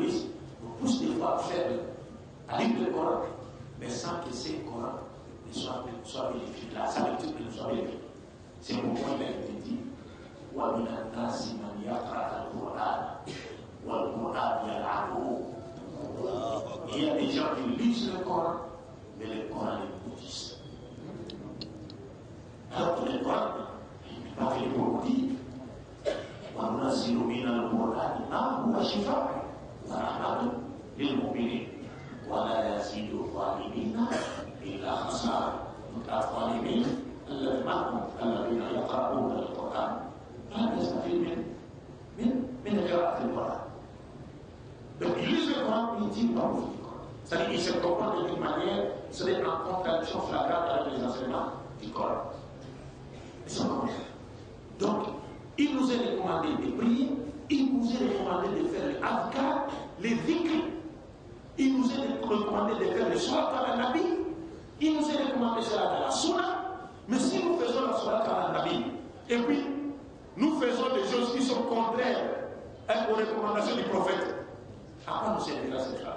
l'Église nous pousse des fois à faire, à lire le Coran, mais sans que ces Corans ne soient vérifiés. La lecture ne soit vérifiée. C'est pourquoi il a été dit وَمِنَ النَّاسِ مَنْ يَقْرَأُ الْقُرْآنَ وَالْقُرْآنُ يَلْعَنُهُ. Il y a des gens qui lisent le Coran, mais le Coran les maudissent. Alors que le Coran n'est pas fait pour dire وَنُنَزِّلُ مِنَ الْقُرْآنِ مَا هُوَ شِفَاءٌ وَرَحْمَةٌ لِلْمُؤْمِنِينَ وَلَا يَزِيدُ الظَّالِمِينَ إِلَّا خَسَارًا. الظالمين الذين يقرؤون القرآن لا يستفيد من قراءة القرآن. Donc il lit le Coran, il dit pas ouvrir le Coran. C'est-à-dire qu'il se comprend d'une manière, c'est en contradiction flagrante avec les enseignements du Coran. Donc, il nous est recommandé de prier, il nous est recommandé de faire les adhkar, les dhikr, il nous est recommandé de faire les salat al-nabi, il nous est recommandé de faire la sunna. Mais si nous faisons la salat al-nabi, et puis nous faisons des choses qui sont contraires aux recommandations du prophète, à quoi nous servira cette phrase?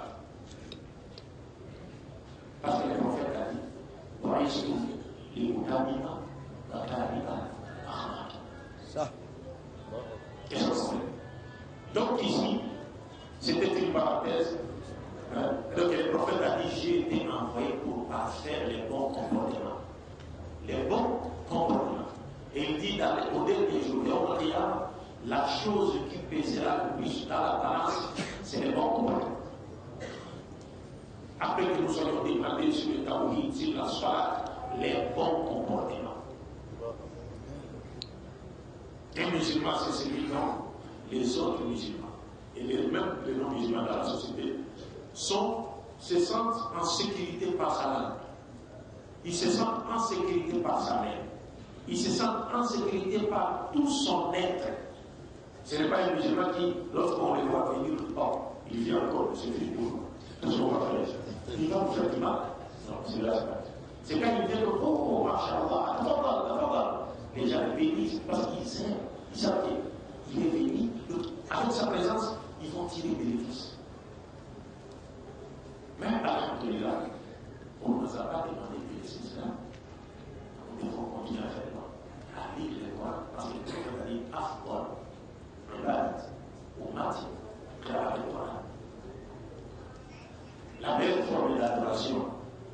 Parce que le prophète a dit ça. Qu'est-ce que c'est? Donc ici, c'était une parenthèse. Donc le prophète a dit j'ai été envoyé pour parfaire les bons comportements. Les bons comportements. Et il dit au dernier jour, la chose qui pèsera le plus dans la balance, c'est les bons comportements. Après que nous soyons demandés sur le tawhid, sur la salat, les bons comportements. Les musulmans, c'est celui dont les autres musulmans et même les non-musulmans dans la société se sentent en sécurité par sa langue. Ils se sentent en sécurité par sa mère. Ils se sentent en sécurité par tout son être. Ce n'est pas un musulman qui, lorsqu'on les voit venir, oh, il vient encore, c'est fini pour nous. Qu'est-ce qu'on va faire? Il va vous faire du mal. Non, c'est là, c'est quand il vient, oh, machallah, les gens le bénissent parce qu'ils aiment. Ils savent qu'il est béni. Avec sa présence, ils vont tirer bénéfice. Même alhamdoulilah, on ne nous a pas demandé de laisser cela. Nous devons continuer à faire à lire les Coran parce que le prophète a dit Afdal, Ibadat, Ummati, Qira'at al-Quran. La meilleure forme d'adoration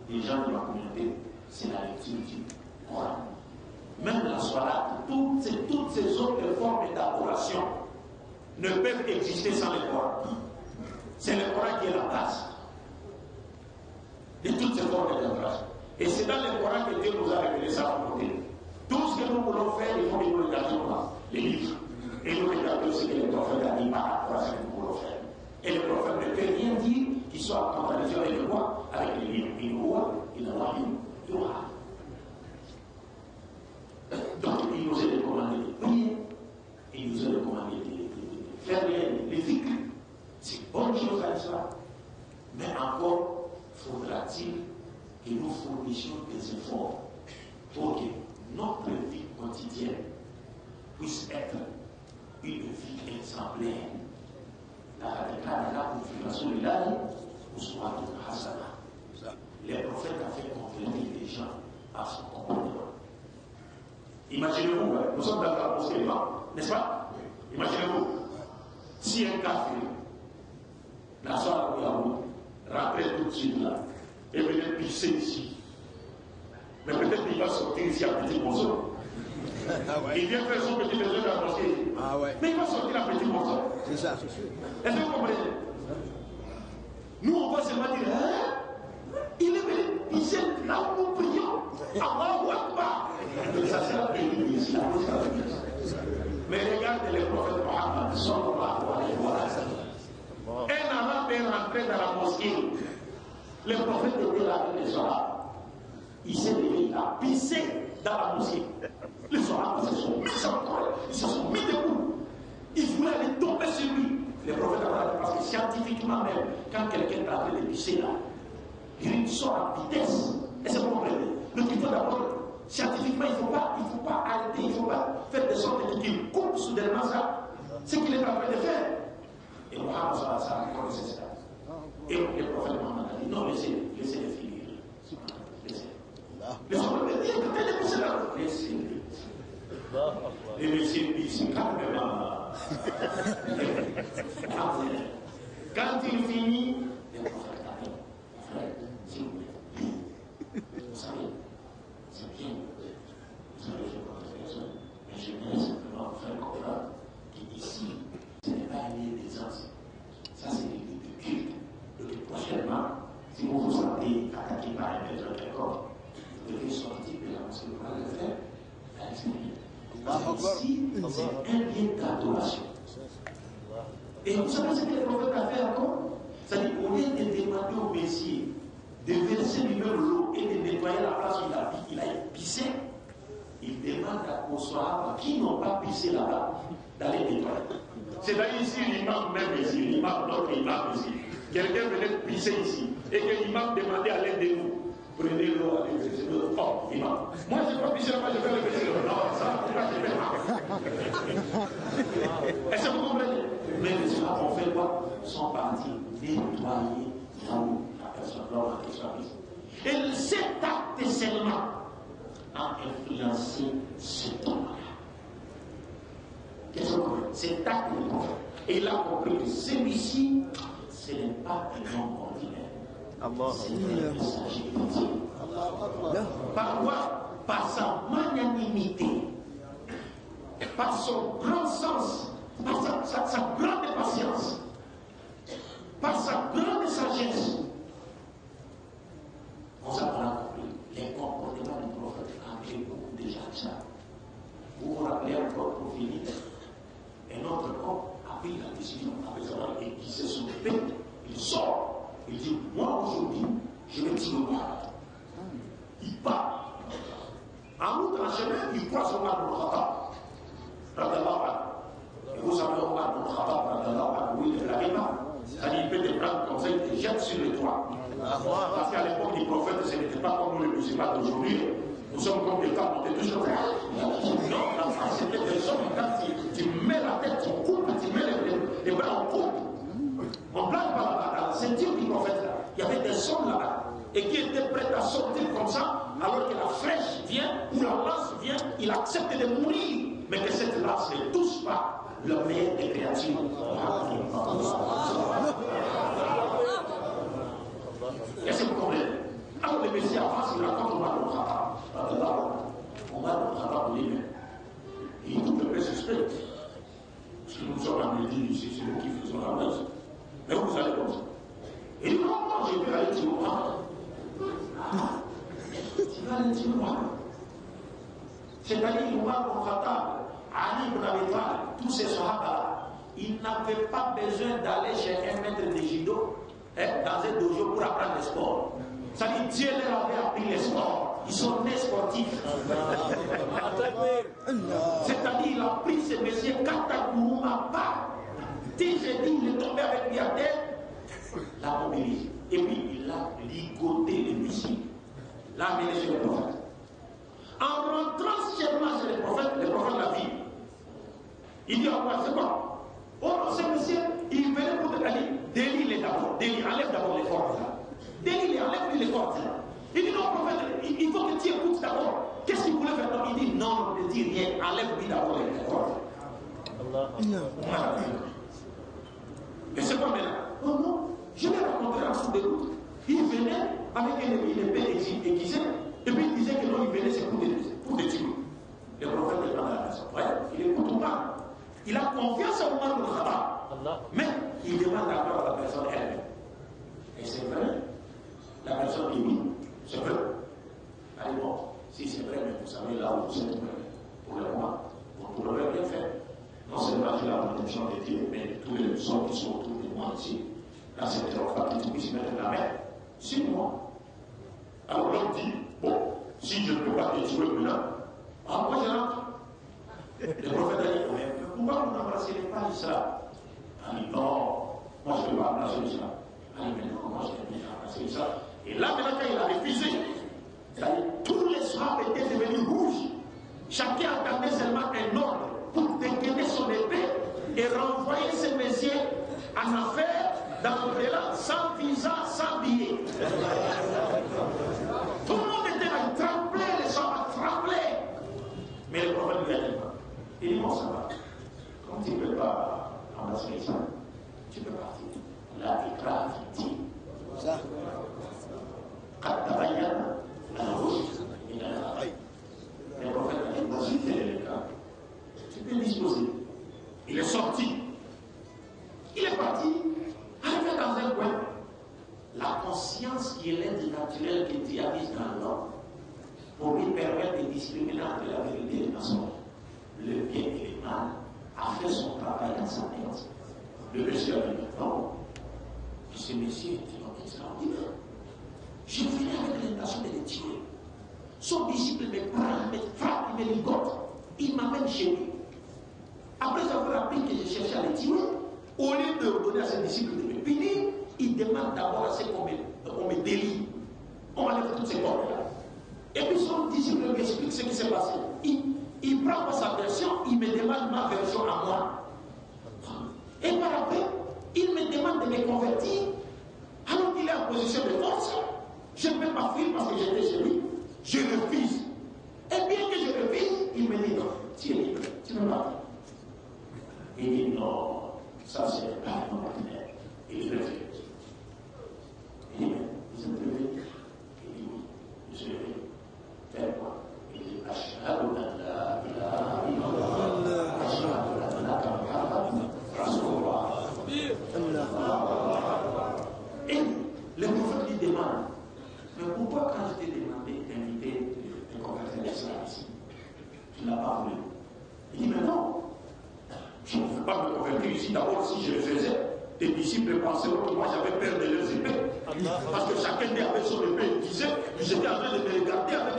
des gens de ma communauté, c'est la lecture du Coran. Même la salat, toutes ces autres formes d'adoration ne peuvent exister sans le Coran. C'est le Coran qui est la base de toutes ces formes d'adoration. Et c'est dans le Coran que Dieu nous a révélé sa volonté. Tout ce que nous voulons faire, il faut que nous regardions dans les livres. Et nous regardons ce que le prophète a dit par rapport à ce que nous voulons faire. Et le prophète ne peut rien dire qui soit en contradiction avec le quoi? Avec les livres. Il aura une loi. Donc il nous est recommandé de prier, il nous est recommandé de faire les dhikr. C'est une bonne chose à ça. Mais encore faudra-t-il que nous fournissions des efforts pour que notre vie quotidienne puisse être une vie exemplaire. Les prophètes ont fait convertir les gens à son comportement. Imaginez-vous, nous sommes dans la mosquée, n'est-ce pas? Imaginez-vous, si un café, la soirée où il rentrait tout de suite là, et venait pisser ici, mais peut-être qu'il va sortir ici à petit morceau. Il vient faire son petit besoin dans la mosquée. Mais il va sortir à petit morceau. C'est ça, c'est sûr. Est-ce que vous comprenez? Nous, on va seulement dire, hein? Il est venu pisser là où nous prions. Allahu Akbar. Mais ça sera béni ici, mais regardez le prophète Mohammed, sallallahu alayhi wa sallam. Un arabe est rentré dans la mosquée. Le prophète était là avec les arabes. Il s'est levé, il a pissé dans la mosquée. Les arabes se sont mis en colère, ils se sont mis debout. Ils voulaient aller tomber sur lui. Le prophète a dit, parce que scientifiquement même, quand quelqu'un est en train de pisser là, il sort à vitesse. Et c'est pour comprendre. Donc il faut d'abord, scientifiquement, il ne faut pas arrêter, il ne faut pas faire de sorte qu'il coupe soudainement ça. Ce qu'il est en train de faire. Et Mohammed sallallahu alayhi wa sallam connaissait cela. Et le prophète Mohammed a dit non, laissez-les finir. Laissez-les. Écoutez-les pour cela. Laissez-les. Et laissez-les calmement. Quand il finit, le prophète a dit frère, s'il vous plaît, vous savez, c'est bien. Vous savez, je crois que c'est ça. Mais je viens simplement vous faire comprendre qu'ici, ce n'est pas un lieu d'aisance. Ça, c'est des lieux de culte. Donc, prochainement, si vous vous sentez attaqué par un maître quelconque, vous devez sortir de la mosquée pour le faire à l'extérieur. Ici, c'est un lieu d'adoration. Et vous savez ce que le prophète a fait encore? C'est-à-dire, au lieu de demander au Messie de verser lui-même l'eau et de nettoyer la place où il a pissé, il demande aux Sahaba qui n'ont pas pissé là-bas d'aller nettoyer. C'est-à-dire ici, l'imam même ici, l'imam, notre imam ici. Quelqu'un venait pisser ici et que l'imam demandait à l'aide de nous. Prenez l'eau, allez verser l'eau. Oh, imam. Moi, je ne vais pas pisser là-bas, je vais aller verser l'eau. Non, ça, je vais pas. Est-ce que vous comprenez? Mais les Sahaba ont fait quoi? Sont partis nettoyer là où la personne, l'homme a disparu. Et cet acte seulement a influencé cet homme-là. Qu'est-ce que vous comprenez? Cet acte de prophète. Et il a compris que celui-ci, ce n'est pas un homme ordinaire. C'est un messager de Dieu. Par quoi? Par sa magnanimité, par son grand sens, par sa grande patience, par sa grande sagesse. On a compris les comportements du prophète a pris beaucoup de gens ça. Vous vous rappelez encore pour finir, un autre homme a pris la décision avec sa main et qui s'est soulevé, il sort. Il dit, moi aujourd'hui, je vais tirer le Mohammed. Il part. En route, en chemin, il croise Omar ibn Khattab. Et vous savez, Omar ibn Khattab, oui, il ne l'avait pas. C'est-à-dire, il peut te prendre comme ça, il te jette sur le toit. Parce qu'à l'époque du prophète, ce n'était pas comme nous les musulmans d'aujourd'hui. Nous sommes comme des femmes, on était toujours là. Non, dans ça, c'était des hommes, quand tu mets la tête, on coupe, tu mets les bras, on coupe. On blague pas là-bas, dans la ceinture du prophète, là. Il y avait des hommes là-bas, et qui étaient prêts à sortir comme ça, alors que la flèche vient, ou la lance vient, il accepte de mourir, mais que cette lance ne touche pas le meilleur des créatures. Est-ce que vous comprenez? Alors le Messie avance, il raconte Omar ibn Khattab. Omar ibn Khattab lui-même. Il est tout à fait suspect. Parce que nous sommes à midi ici, c'est nous qui faisons la messe. Mais vous allez comme ça. Et il dit, non, je vais aller tuer Omar. Tu vas aller tuer Omar. C'est-à-dire, Omar ibn Khattab, Ali ibn Abi Talib, tous ces sahaba-là, ils n'avaient pas besoin d'aller chez un maître de judo, dans un dojo pour apprendre le sport. C'est-à-dire, Dieu leur avait appris les sports. Ils sont nés sportifs. C'est-à-dire, il a pris ce monsieur Katakouruma pas. Dès que j'ai dit, il est tombé avec lui à terre, l'a mobilisé. Et puis, il a ligoté les missiles. L'a amené chez le prophète. En rentrant chez le prophète l'a vu. Il dit à moi, c'est quoi? Oh non, ce monsieur, il venait pour te dire, délie-les d'abord, enlève d'abord les cordes là. Délie-les, enlève-lui les cordes là. Il dit non, prophète, il faut que tu écoutes d'abord. Qu'est-ce qu'il voulait faire? Non, il dit non, ne dis rien, enlève-lui d'abord les cordes. Et c'est quoi maintenant? Non, non, je l'ai rencontré en sous d'écoute. Il venait avec une épée aiguisée, et puis il disait que non, il venait, c'est pour des tuer. Le prophète est dans la maison. Ouais, il écoute tout pas. Il a confiance en Omar ibn Khattab. Mais il demande d'abord à la personne elle-même. Et c'est vrai. La personne dit oui, c'est vrai. Allez bon, si c'est vrai, mais vous savez là où vous êtes pour le moment, vous ne pourrez rien faire. Non seulement j'ai la protection de Dieu, mais tous les hommes qui sont autour de moi ici, là c'est trop pas qu'ils puissent mettre la main sur moi. Alors l'homme dit, bon, si je ne peux pas te tuer maintenant, moi je rentre. Le prophète a dit, pourquoi vous n'embrassez pas l'islam? Il dit, non, moi je ne peux pas embrasser l'islam. Il dit, mais non, moi je ne peux pas embrasser l'islam. Et là, maintenant, quand il a refusé, tous les sahabas étaient devenus rouges. Chacun attendait seulement un ordre pour dégainer son épée et renvoyer ce messieurs à dans le là, sans visa, sans billet. Tout le monde était là, il tremblait, les soldats tremblaient. Mais le prophète lui a dit, il dit, mon sabbat, comme tu ne peux pas embrasser ça, tu peux partir. Là, il crame, il dit. Ça. Quand tu vas y aller, à la route, il a la raille. Le prophète a dit, vas-y, fais le cas. Tu peux disposer. Il est sorti. Il est parti. Arrivé dans un coin. La conscience qui est l'aide naturelle que Dieu a mise dans l'homme pour lui permettre de discriminer entre la vérité et le mensonge, le bien et le mal, a fait son travail dans sa tête. Le monsieur a dit, non, ce monsieur est un homme extraordinaire. Je venais avec l'intention de le tuer. Son disciple me prend, il me frappe, il me ligote. Il m'amène chez lui. Après avoir appris que je cherchais à le tuer, au lieu de donner à ses disciples de me punir, il demande d'abord à ce qu'on me délie. On enlève toutes ces cordes-là. Et puis son disciple lui explique ce qui s'est passé. Il prend pas sa version, il me demande ma version à moi. Et par après, il me demande de me convertir. Alors qu'il est en position de force, je ne peux pas fuir parce que j'étais chez lui. Je refuse. Et bien que je refuse, il me dit non, tu es libre, tu ne vas pas. Il dit non, ça c'est pas mon partenaire. Il refuse. Il dit mais vous êtes levé? Il dit oui, je suis levé. Faire quoi? Il dit ashhadu an la ilaha illallah, ashhadu annaka muhammadan rasulullah. Et le prophète lui demande, mais pourquoi quand je t'ai demandé d'inviter de convertir l'islam ici, tu n'as pas voulu? Il dit, mais non, je ne veux pas me convertir ici. D'abord, si je le faisais, tes disciples penseront que moi j'avais peur de leurs épées. Parce que chacun avait son épée, il disait, j'étais en train de me regarder avec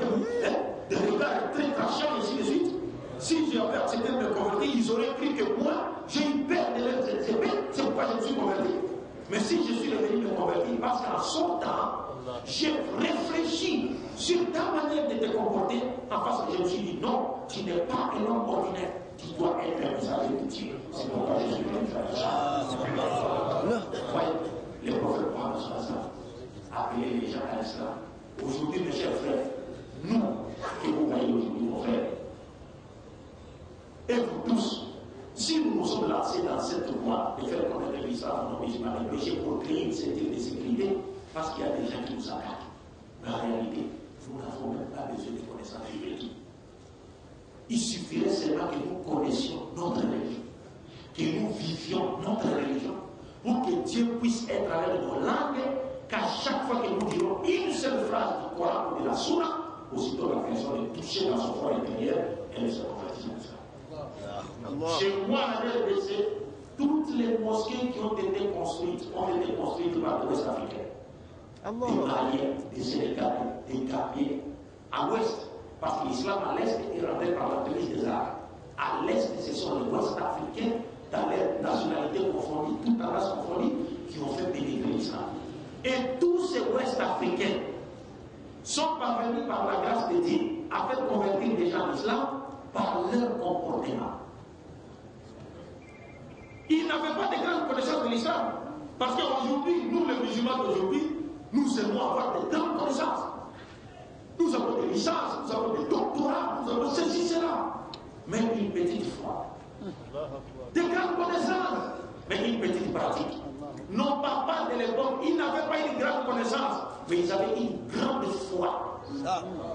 des regards très tranchants, et ainsi de suite. Si j'avais accepté de me convertir, ils auraient cru que moi, j'ai eu peur de leurs épées, c'est pourquoi je me suis converti. Mais si je suis revenu me convertir, parce qu'en son temps, j'ai réfléchi sur ta manière de te comporter, en face que je me suis dit, non, tu n'es pas un homme ordinaire, tu dois être un messager de Dieu. C'est pourquoi je suis venu faire ça. Voyez, le prophète Mohammed a appelé les gens à l'islam. Aujourd'hui, mes chers frères, nous, que vous voyez aujourd'hui, mon frère, et vous tous, si nous nous sommes lancés dans cette voie de faire connaître l'islam aux musulmans et péché pour créer une ceinture de sécurité, parce qu'il y a des gens qui nous attaquent. Mais en réalité, nous n'avons même pas besoin de connaissances bibliques. Il suffirait seulement que nous connaissions notre religion, que nous vivions notre religion, pour que Dieu puisse être avec nos langues, qu'à chaque fois que nous dirons une seule phrase du Coran ou de la Sunna, aussitôt la personne est touchée dans son fond intérieur, elle se convertit en ça. Chez moi, à l'RDC, toutes les mosquées qui ont été construites par l'Ouest africain. Des Maliens, des Sénégalais, des Gambiens. À l'Ouest, parce que l'islam à l'Est est rentré par la devise des Arabes. À l'Est, ce sont les Ouest africains, dans leur nationalité confondue, toutes les races confondues, qui ont fait pénétrer l'islam. Et tous ces Ouest africains sont parvenus par la grâce de Dieu à faire convertir des gens à l'islam par leur comportement. Ils n'avaient pas de grande connaissance de l'islam. Parce qu'aujourd'hui, nous les musulmans d'aujourd'hui, nous aimons avoir de grandes connaissances. Nous avons des licences, nous avons des doctorats, nous avons ceci, cela. Mais une petite foi. Des grandes connaissances, mais une petite pratique. Nos papas de l'époque, ils n'avaient pas une grande connaissance, mais ils avaient une grande foi.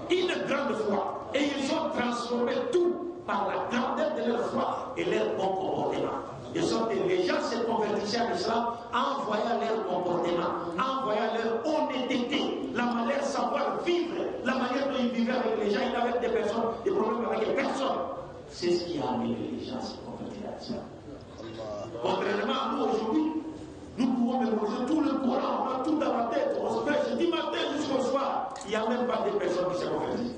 Une grande foi. Et ils ont transformé tout par la grandeur de leur foi et leur bon comportement. De sorte que les gens se convertissaient à l'islam en voyant leur comportement, en voyant leur honnêteté, la manière de savoir vivre, la manière dont ils vivaient avec les gens, ils n'avaient des personnes, des problèmes avec les personnes. C'est ce qui a amené les gens à se convertir à l'islam. Contrairement à nous aujourd'hui, nous pouvons mémoriser tout le Coran, on a tout dans la tête, on se fait du matin jusqu'au soir, il n'y a même pas de personnes qui se convertissent.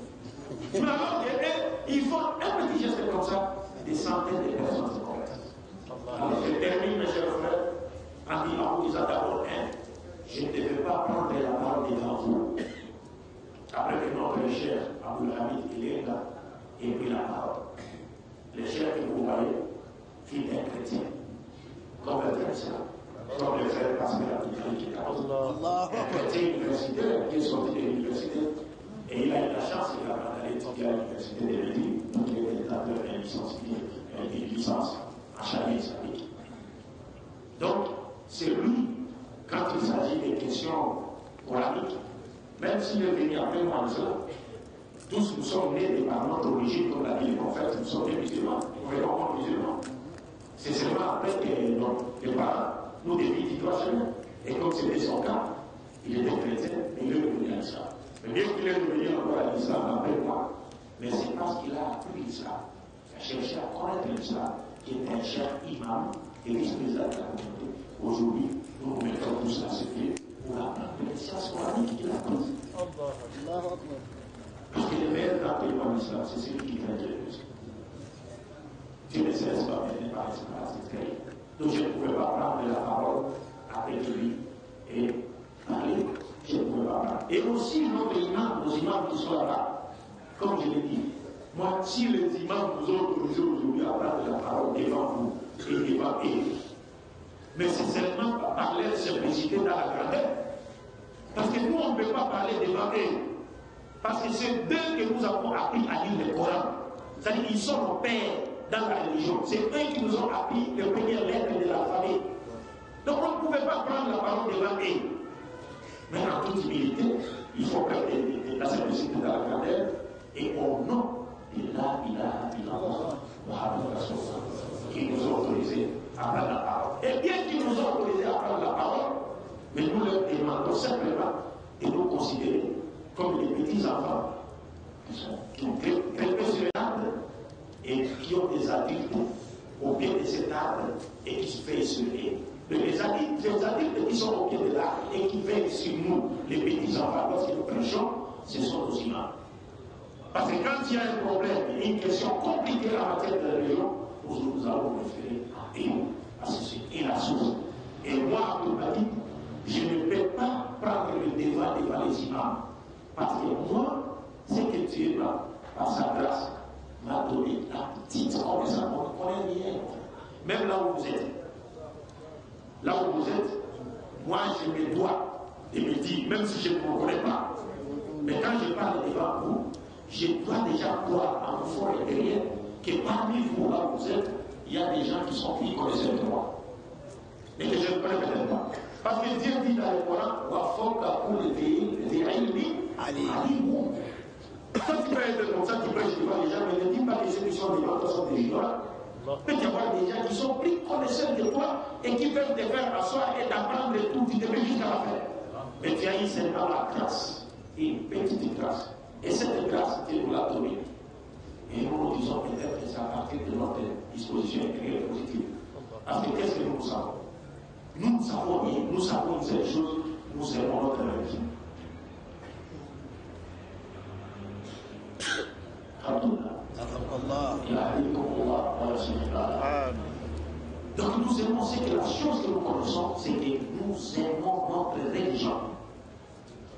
Mais alors, ils font un petit geste comme ça, des centaines de personnes se convertissent. Alors, je termine, mes chers frères, en disant d'abord, je ne devais pas prendre la parole devant vous. Après que notre cher Abdul Hamid est là, et pris la parole. Le cher que vous voyez, fils d'un chrétien, converti à l'islam, comme le frère Pascal Et il a eu la chance, il a d'aller étudier à l'université de Lille, donc il était établi une licence en charia islamique. Donc, c'est lui, quand il s'agit des questions coraniques, même s'il est venu après moi, tous nous sommes nés des parents d'origine, comme l'a dit le prophète, nous sommes des musulmans, nous venons musulmans. C'est seulement après que les parents nous défient droit chemin. Et comme c'était son cas, il était chrétien, il est revenu à l'islam. Mais bien qu'il est revenu encore à l'islam après moi, mais c'est parce qu'il a appris l'islam, il a cherché à connaître l'islam, qui est un cher imam et vice-président de la communauté. Aujourd'hui, nous nous mettons tous à ce pied pour apprendre les sciences coraniques qu'il a apprises. Parce que le meilleur enseignement de l'islam, c'est celui qui crée le plus. Dieu ne se laisse pas mener par l'espace, c'est très. Donc je ne pouvais pas prendre la parole avec lui et parler. Je ne pouvais pas parler. Et aussi notre imam, nos imams qui sont là-bas, comme je l'ai dit, moi, si les imams vous ont autorisé aujourd'hui à prendre la parole devant vous et devant eux, mais c'est seulement par leur simplicité dans la grandeur. Parce que nous, on ne peut pas parler devant eux. Parce que c'est d'eux que nous avons appris à lire le Coran. C'est-à-dire qu'ils sont nos pères dans la religion. C'est eux qui nous ont appris les premières lettres de l'alphabet. Donc on ne pouvait pas prendre la parole devant eux. Mais en toute humilité, il faut faire la simplicité de la grandeur et au nom de la ilaha illallah Muhammad Rasulullah qui nous ont autorisé à prendre la parole. Et bien qu'ils nous ont autorisé à prendre la parole, mais nous leur demandons simplement de nous considérer comme les petits enfants qui ont grimpé sur l'arbre et qui ont des adultes au pied de cet arbre et qui se veillent sur eux. Les adultes qui sont au pied de l'arbre et qui veillent sur nous, les petits enfants, lorsque nous prêchons, ce sont nos imams. Parce que quand il y a un problème, une question compliquée en matière de religion, nous allons référer à eux, à ceci et la source. Et moi, Abdul, je ne peux pas prendre le devant devant les imams. Parce que moi, c'est que Dieu m'a, par sa grâce, m'a donné la petite connaissance. On ne connaît rien. Même là où vous êtes. Là où vous êtes, moi je me dois de me dire, même si je ne vous connais pas, mais quand je parle devant vous, je dois déjà croire en fond et derrière que parmi vous, là où vous êtes, il y a des gens qui sont plus connaisseurs que moi. Et que je ne connais peut-être pas. Parce que Dieu dit dans le Coran, wa fawqa kulli dhi ilmin alim. Quand tu peux être comme ça, tu prêches devant les gens, mais ne dis pas que ceux qui sont devant toi sont des ignorants. Il peut y avoir des gens qui sont plus connaisseurs que toi et qui peuvent te faire asseoir et t'apprendre tout, tu te mets jusqu'à la fin. Mais tu as eu seulement la grâce, une petite grâce. Et cette grâce, Dieu nous l'a donnée. Et nous nous disons peut-être que c'est à partir de notre disposition intérieure positive. Parce que qu'est-ce que nous savons? Nous ne savons rien, nous savons une seule chose, nous aimons notre religion. Donc nous aimons, c'est que la chose que nous connaissons, c'est que nous aimons notre religion.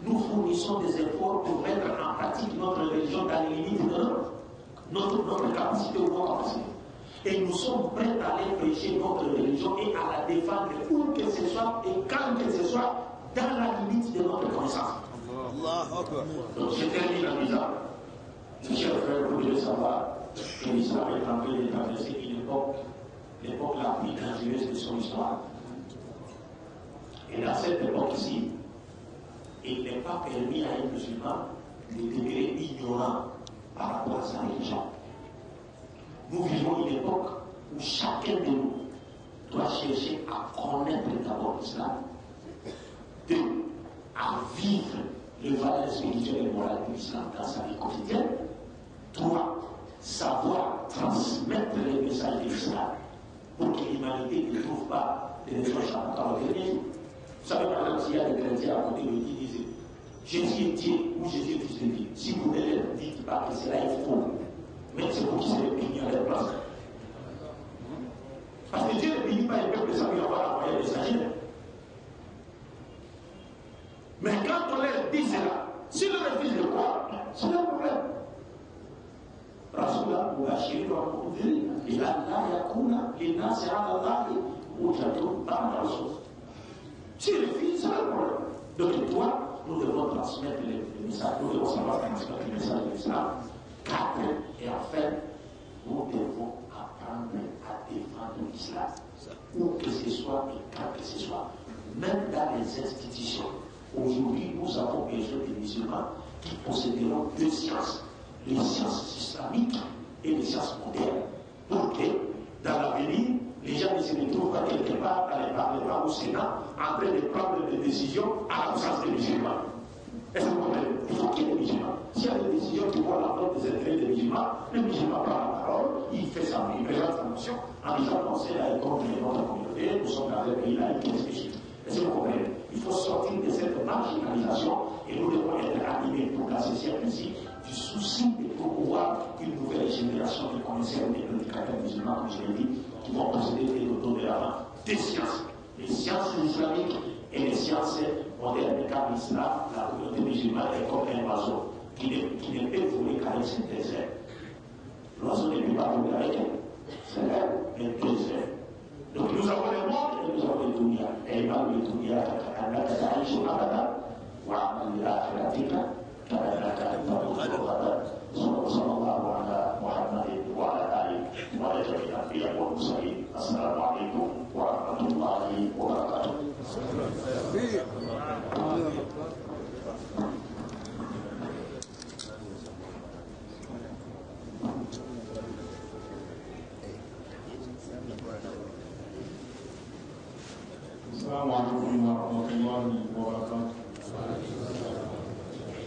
Nous fournissons des efforts pour mettre en pratique notre religion dans les limites de notre capacité ou notre capacité. Et nous sommes prêts à aller prêcher notre religion et à la défendre où que ce soit et quand que ce soit dans la limite de notre connaissance. Donc je termine en disant, chers frères, vous devez savoir que l'islam est en train de traverser une époque, l'époque la plus dangereuse de son histoire. Et dans cette époque-ci, il n'est pas permis à un musulman de demeurer ignorant par rapport à sa religion. Nous vivons une époque où chacun de nous doit chercher à connaître d'abord l'islam, deux, à vivre les valeurs spirituelles et morales de l'islam dans sa vie quotidienne, trois, savoir transmettre les messages de l'islam pour que l'humanité ne trouve pas de réflexions dans le dernier jour. Vous savez, par exemple, s'il y a des chrétiens à côté de lui qui disent Jésus est Dieu ou Jésus est fils de Dieu, si vous ne leur dites pas que cela est faux, mais c'est vous qui serez bénis à leur place. Parce que Dieu ne bénit pas les peuples de sa vie, on va envoyer des messagers. Mais quand on leur dit cela, s'ils refusent de croire, c'est leur problème. Rasulullah mubashirin wa mundhirin ila la yakuna linnasi ala Allahi hujjatun ba'da rasul. S'ils refusent, c'est leur problème. Donc toi, nous devons transmettre les messages, nous devons savoir transmettre les messages de l'islam. 4. Et enfin, nous devons apprendre à défendre l'islam. Où que ce soit et quand que ce soit. Même dans les institutions. Aujourd'hui, nous avons besoin des musulmans qui posséderont 2 sciences. Les sciences islamiques et les sciences modernes. Pour que, dans l'avenir, les gens ne se retrouvent pas quelque part dans les parlements au Sénat en train de prendre des décisions à l'absence des musulmans. Est-ce que vous comprenez? Il faut qu'il y ait des musulmans. S'il y a des décisions qui vont à l'encontre des intérêts des musulmans, le musulman prend la parole, il fait ça, il présente sa motion en disant non, c'est là contre notre communauté, nous sommes dans un pays laïque, qu'est-ce que je suis? Est-ce que vous comprenez? Il faut sortir de cette marginalisation et nous devons être animés pour la siècle-ci du souci de promouvoir une nouvelle génération de connaisseurs des prédicateurs musulmans, comme je l'ai dit, qui vont posséder et nous donner la main des sciences. Les sciences islamiques et les sciences modernes, car l'islam, la communauté musulmane est comme un oiseau qui ne peut voler qu'avec ses 2 ailes. L'oiseau ne peut pas voler avec ses ailes, mais 2 ailes. Donc nous avons le monde et nous avons le dunya. Et il va le dunya, صلى الله على محمد وعلى آله وعلى جميع الأنبياء والمرسلين. السلام عليكم ورحمة الله وبركاته. السلام عليكم ورحمة الله وبركاته.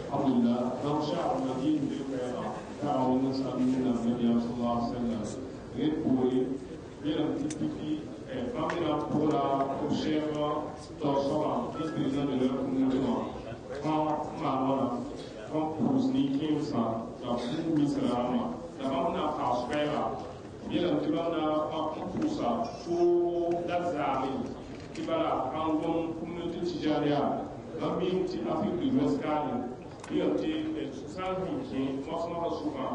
الحمد لله. لو شاء المدين بالخير تعاون نسألنا النبي صلى الله عليه وسلم غير بوري غير تبكي فامنا بولا وشيخا توصلا نسبيزا للرقم نجمع كان معنا كان بوزني كيمسا كان بوزراما لما كاشفيرا غير تبنا كابوسا فو دزامي كبارا كان بوم كوميونتي تجاريا لمين تي أفريقيا الوسكالي يأتي سالفي كي مصنع سوفا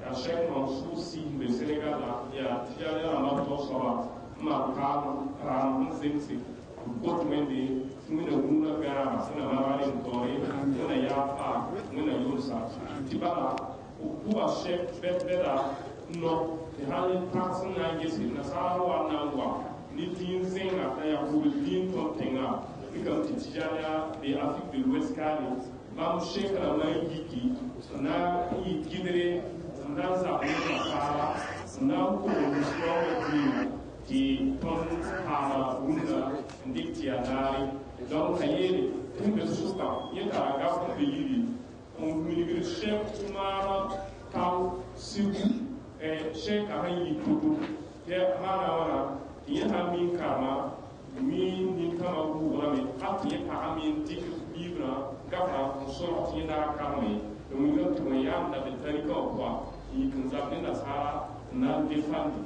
يا شيخ منصور سي بالسنغال يا تجاري على توصلا ما كان رام زينسي بوت مندي من الغنى كارا من الموارد الدوري من يافا من يوسا تبارا هو الشيخ بدأ نو هذه تاسن ناجسي نسارو عناوا نتين زينا يقول دين تونتنا بكم تجاري بأفريقيا الوسكالي mam shekara na yiki na yigidere na zaɓe na fara na kuma shawar ki ton hana wunda dikti a nari don kayere tun da suka yi karaga kun da yiri on minigir shek kumara kawo sigu shek a hanyi kudu ya hana wana yi hamin kama min kama kuwa mai haka yi ka amin dikin bibra gafa sɔrɔ ti na kame donc yo to yam da betari ko kwa yi kun zabne na sara na defandi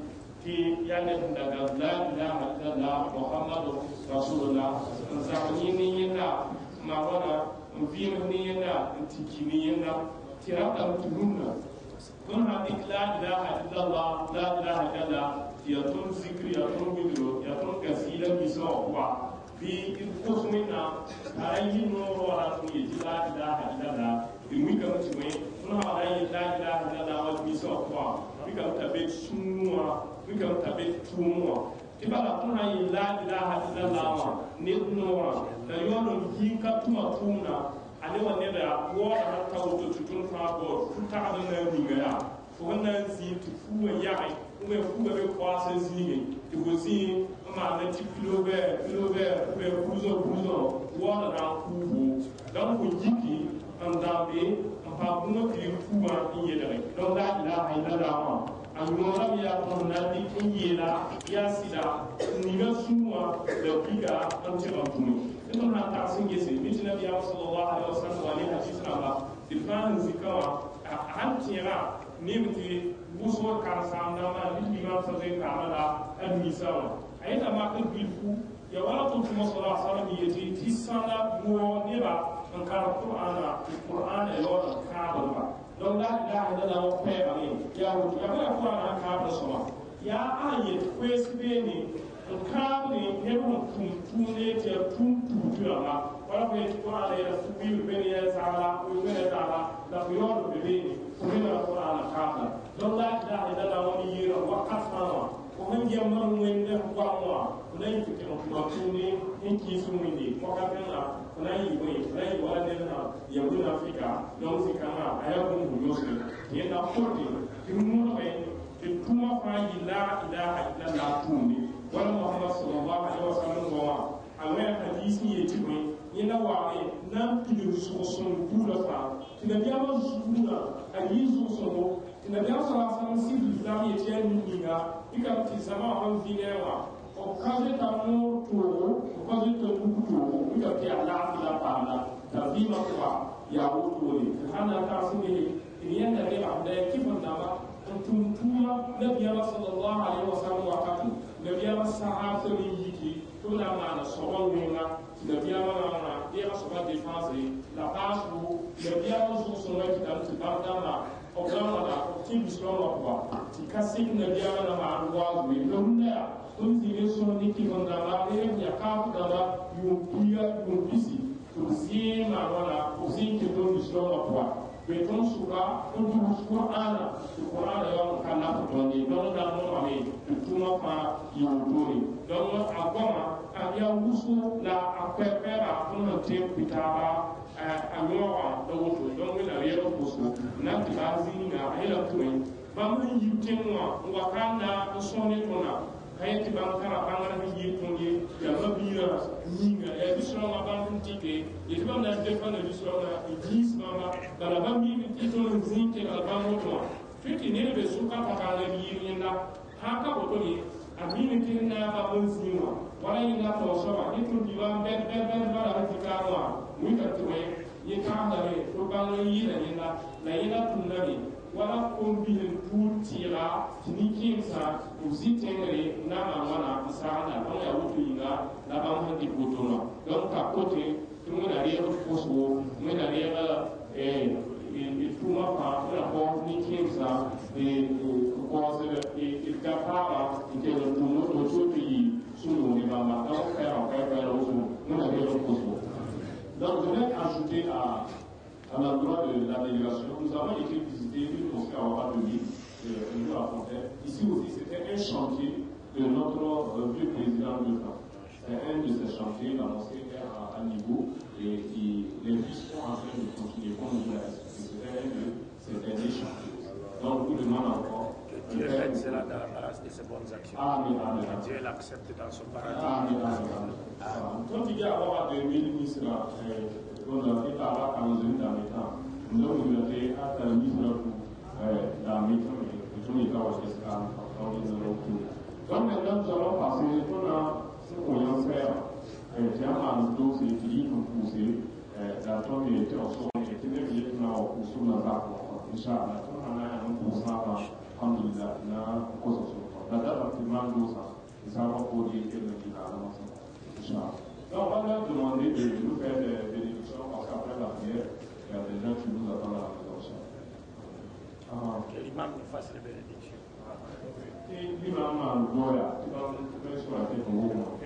ti yale da la ilaha illallah muhammadu rasulullah zabni ni yenda ma wana vim ni yenda tikini yenda tirata tunna kun hadi la ilaha illallah la ilaha illallah ya tun zikri ya tun bidro ya tun kasila miso kwa bi kusmina ayi no wala ni la ilaha illallah mi kam tume no ayi la ilaha illallah wa mi so kwa mi kam tabe sunwa mi kam tabe tumwa tibala kuna ayi la ilaha illallah wa ne nora da yono hinka tuma tumna ane wa ne da wora hatta wato tutun fa go tuta da na mi ga fo wannan zi tufuwa ya'i kuma fuga be kwasa zinge tigozi ma na ti kilover be kuzo wala na kubu dan ko jiki an dambe an pa kuma kiri kuba in yedare don la ilaha illallah an yora ya kon na di in yela ya sida ni ga suwa da biga an ci an tuni idan na ta sun gese miji nabi sallallahu alaihi wasallam wani hadisi na ba difan zikawa an tira ni muti buso kan samna ma ni ma sa zai kamala an misawa ayita ma kan bilfu ya wala to kuma sallallahu alaihi wasallam yaji tisana mo ne ba an kara qur'ana ya wala ka ba don la ilaha illallah wa fa ba ne ya wuce ya ba qur'ana ka ba sama ya ayat kwesbe ne Kabri, everyone from nature, Tumtura, what we will be as Allah, we will as Allah, that we ought to be, we will put on a carpet. Don't like that, that I want to hear what customer. When you are not winning, when you can tune in Kisu Windy, what happened when I wait, when you are in Yabun Africa, those Kama, I have been Muslim, in a 40, you move away, the Tuma find Ila Tumi. Wala Muhammad sallallahu alaihi wasallam awaya hadisi yetime ina wa nam pidu soson kula fa tinabia mazuna alizo sono tinabia sallallahu alaihi wasallam yetiani ninga ikatizama hamvinewa okaje tamu to okaje to ikati ala ila pala tabima kwa ya wutuli hana tasini ilienda ile abda kifundama tuntuma nabii sallallahu alaihi wasallam wakati nabiya sahaba ni yiki to la mana soba wenga nabiya mana dia soba défense la passe pour nabiya so so na kita ti bardama o gama da ti bislo wa ti kasik nabiya mana ma ruwa wi lonna kun ti so ni ki gonda la ne ya ka da la yu bisi to zi ma wala o zi ti do bislo wa beton suka untuk Quran yang kana toni don da no ame tuma pa yuduri don agoma ya wusu la apepera on te pitaba anwa do wusu don na yero kusu na tibazi na ila tuin bamu yutenwa wakanda sone tona kayati bankara bangara yi tongi ya mabira ninga ya bisro ma bangun tike yitibam na defana bisro na igis mama bala bambi tito nzinke la bangoto fiti ne be suka pakala yi yinda haka botoni amini tinna ba munzima wala yinga to soba itu diwan ben bala hatikawa muita tuwe yikanda re to bangala yi na yinda la yinda tunnabi wala kombihin tutira tinikinsa uzitengere nama wana isana don ya wutu yinga na ban handi kutono don ka kote tumuna riya fosu muna riya tuma pa na ko nikinsa ko se gafara ikelo tuno to tuti sunu ni mama don ka usu muna riya fosu. Donc je vais ajouter à l'endroit de la délégation, nous avons été visiter une mosquée à Ouagadougou, au niveau de la Fontaine. Ici aussi, c'était un chantier de notre vieux président de France. C'est un de ces chantiers, la mosquée est à niveau, et les fils sont en train de continuer, comme nous l'a expliqué. C'était un de ces derniers chantiers. Donc, je vous demande encore. Dieu fait la base de ces bonnes actions. Amen, amen. Dieu l'accepte dans son paradis. Amen, amen. Quand il y a avoir des ministres, on a fait là-bas quand nous sommes dans les temps. Nous avons été à la mise en œuvre dans les temps, et tout le temps, on est dans les temps. Donc maintenant, nous allons passer, on a ce qu'on vient de faire. Tiens, à nous tous, c'est qui nous pousser, la tombe était en son, et qui n'est pas au poussou dans la porte. Inch'Allah, on a un poussant, alhamdulillah, na cause la date optimale de ça, et ça va produire et le dire à l'avancement. Inch'Allah. Donc, on va leur demander de nous faire des bénédictions parce qu'après la prière, il y a des gens qui nous attendent à la maison. Que l'imam nous fasse les bénédictions. Et l'imam, Goya, tu vas sur la tête au moment.